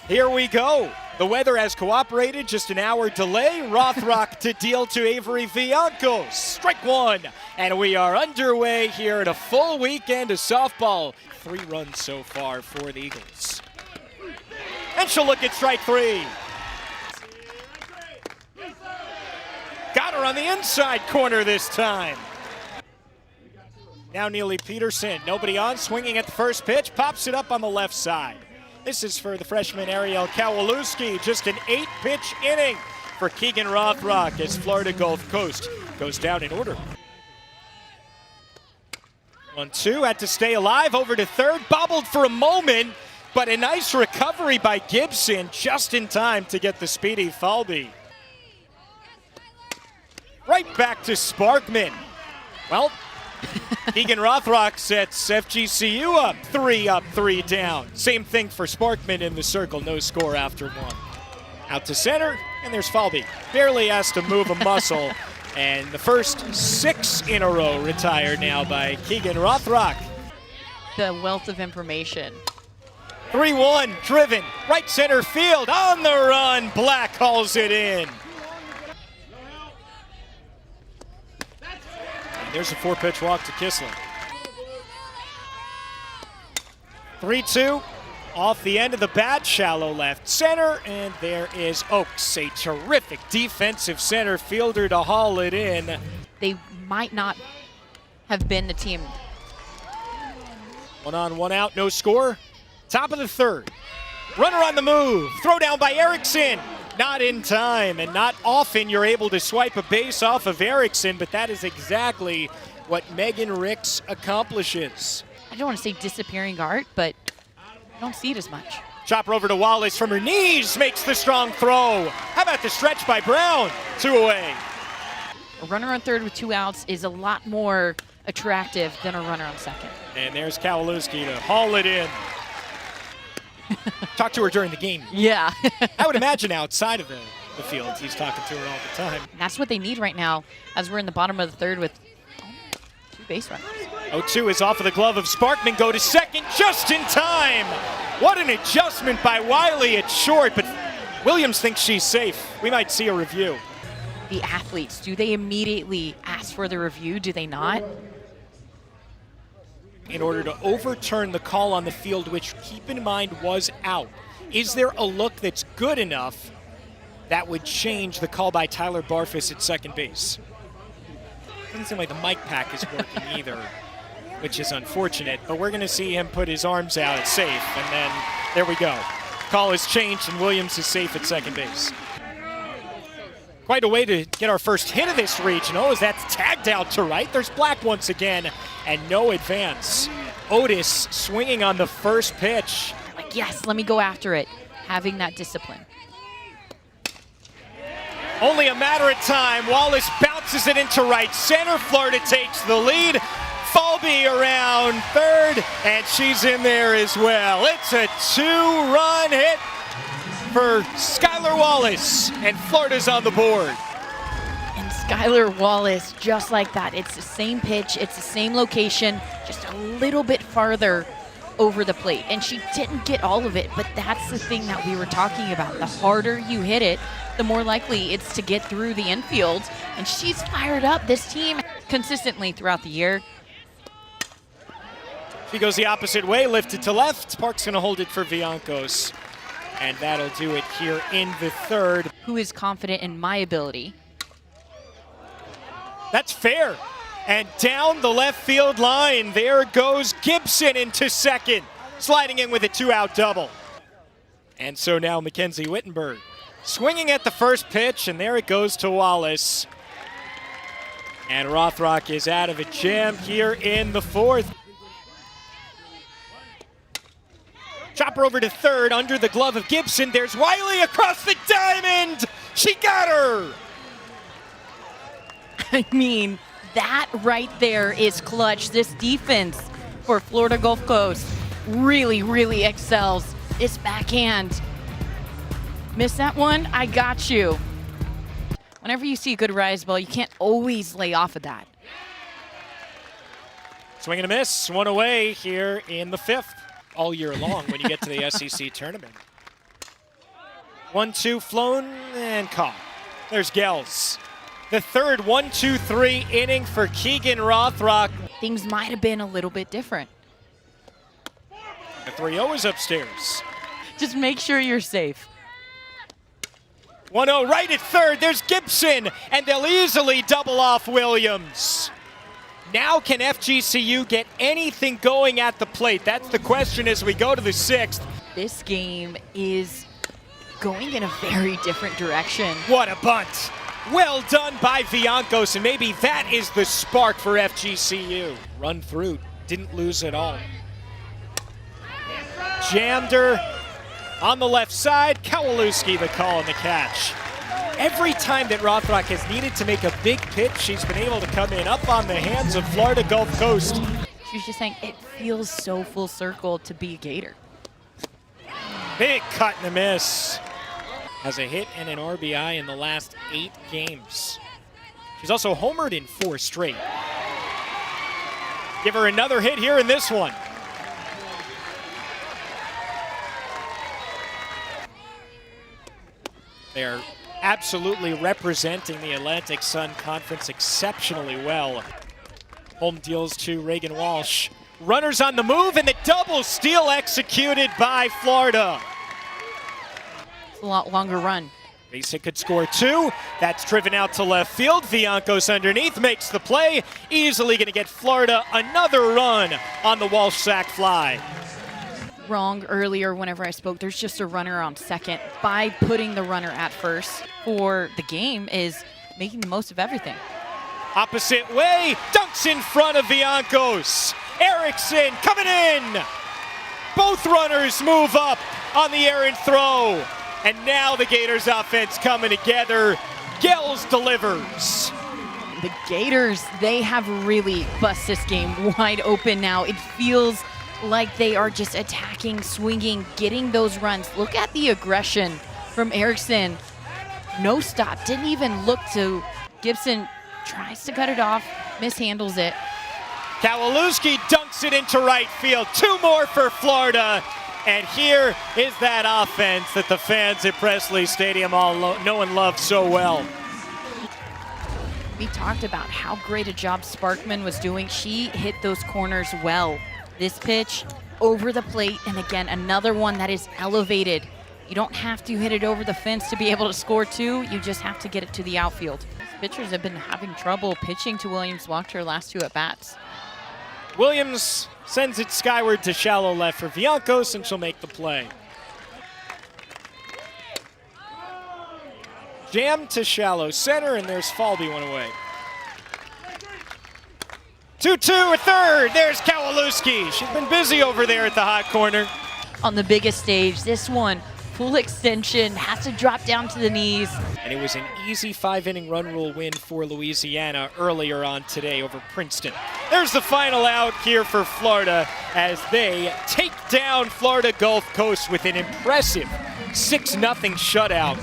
Here we go. The weather has cooperated, just an hour delay. Rothrock to deal to Avery Villancos. Strike one, and we are underway here at a full weekend of softball. 3 runs so far for the Eagles. And she'll look at strike 3. Got her on the inside corner this time. Now Neely Peterson, nobody on, swinging at the first pitch, pops it up on the left side. This is for the freshman Ariel Kowalewski. Just an 8-pitch inning for Keegan Rothrock as Florida Gulf Coast goes down in order. 1-2, had to stay alive, over to third, bobbled for a moment, but a nice recovery by Gibson just in time to get the speedy Falby. Right back to Sparkman. Well, Keegan Rothrock sets FGCU up 3 down. Same thing for Sparkman in the circle, no score after 1. Out to center, and there's Falby. Barely has to move a muscle, and the first 6 in a row retired now by Keegan Rothrock. The wealth of information. 3-1, driven, right center field, on the run, Black hauls it in. There's a 4-pitch walk to Kistler. 3-2, off the end of the bat, shallow left center, and there is Oaks, a terrific defensive center fielder to haul it in. They might not have been the team. 1 on, 1 out, no score. Top of the third. Runner on the move, throw down by Erickson. Not in time, and not often you're able to swipe a base off of Erickson, but that is exactly what Megan Ricks accomplishes. I don't want to say disappearing art, but I don't see it as much. Chopper over to Wallace from her knees, makes the strong throw. How about the stretch by Brown? 2 away. A runner on third with 2 outs is a lot more attractive than a runner on second. And there's Kowalewski to haul it in. Talked to her during the game. Yeah. I would imagine outside of the field, he's talking to her all the time. That's what they need right now as we're in the bottom of the third with 2 base runners. 0-2 is off of the glove of Sparkman, go to second just in time. What an adjustment by Wiley at short, but Williams thinks she's safe. We might see a review. The athletes, do they immediately ask for the review? Do they not? In order to overturn the call on the field, which, keep in mind, was out. Is there a look that's good enough that would change the call by Tyler Barfus at second base? Doesn't seem like the mic pack is working either, which is unfortunate, but we're going to see him put his arms out safe, and then there we go. Call is changed, and Williams is safe at second base. Quite a way to get our first hit of this regional as that's tagged out to right. There's Black once again, and no advance. Otis swinging on the first pitch. Like, yes, let me go after it. Having that discipline. Only a matter of time. Wallace bounces it into right center. Florida takes the lead. Falby around third, and she's in there as well. It's a 2-run hit for Skylar Wallace, and Florida's on the board. And Skylar Wallace, just like that. It's the same pitch, it's the same location, just a little bit farther over the plate. And she didn't get all of it, but that's the thing that we were talking about. The harder you hit it, the more likely it's to get through the infield. And she's fired up. This team consistently throughout the year. She goes the opposite way, lifted to left. Park's gonna hold it for Villancos. And that'll do it here in the third. Who is confident in my ability? That's fair. And down the left field line, there goes Gibson into second, sliding in with a 2-out double. And so now Mackenzie Wittenberg swinging at the first pitch, and there it goes to Wallace. And Rothrock is out of a jam here in the fourth. Chopper over to third, under the glove of Gibson. There's Wiley across the diamond. She got her. I mean, that right there is clutch. This defense for Florida Gulf Coast really, really excels. This backhand. Miss that one? I got you. Whenever you see a good rise ball, you can't always lay off of that. Swing and a miss, 1 away here in the fifth. All year long when you get to the SEC tournament. 1-2 flown and caught. There's Gels. The third 1-2-3 inning for Keegan Rothrock. Things might have been a little bit different. The 3-0 is upstairs. Just make sure you're safe. 1-0 right at third. There's Gibson, and they'll easily double off Williams. Now can FGCU get anything going at the plate? That's the question as we go to the 6th. This game is going in a very different direction. What a bunt. Well done by Viancos, and maybe that is the spark for FGCU. Run through, didn't lose at all. Jammed her on the left side. Kowalewski the call and the catch. Every time that Rothrock has needed to make a big pitch, she's been able to come in up on the hands of Florida Gulf Coast. She's just saying it feels so full circle to be a Gator. Big cut and a miss. Has a hit and an RBI in the last 8 games. She's also homered in 4 straight. Give her another hit here in this one. They're absolutely representing the Atlantic Sun Conference exceptionally well. Home deals to Reagan Walsh. Runners on the move, and the double steal executed by Florida. It's a lot longer run. Base hit could score 2. That's driven out to left field. Viancos underneath makes the play. Easily going to get Florida another run on the Walsh sac fly. Wrong earlier whenever I spoke. There's just a runner on second. By putting the runner at first for the game is making the most of everything. Opposite way, dunks in front of Viancos. Erickson coming in. Both runners move up on the errant throw. And now the Gators offense coming together. Gels delivers. The Gators, they have really bust this game wide open now. It feels like they are just attacking, swinging, getting those runs. Look at the aggression from Erickson. No stop, didn't even look to Gibson. Tries to cut it off, mishandles it. Kowalewski dunks it into right field. 2 more for Florida. And here is that offense that the fans at Presley Stadium all know and love so well. We talked about how great a job Sparkman was doing. She hit those corners well. This pitch over the plate, and again, another one that is elevated. You don't have to hit it over the fence to be able to score 2. You just have to get it to the outfield. Pitchers have been having trouble pitching to Williams. Walked her last 2 at-bats. Williams sends it skyward to shallow left for Viancos, and she'll make the play. Jam to shallow center, and there's Falby one away. 2-2 at third. There's Kowalewski. She's been busy over there at the hot corner. On the biggest stage, this one, full extension, has to drop down to the knees. And it was an easy 5-inning run rule win for Louisiana earlier on today over Princeton. There's the final out here for Florida as they take down Florida Gulf Coast with an impressive 6-0 shutout.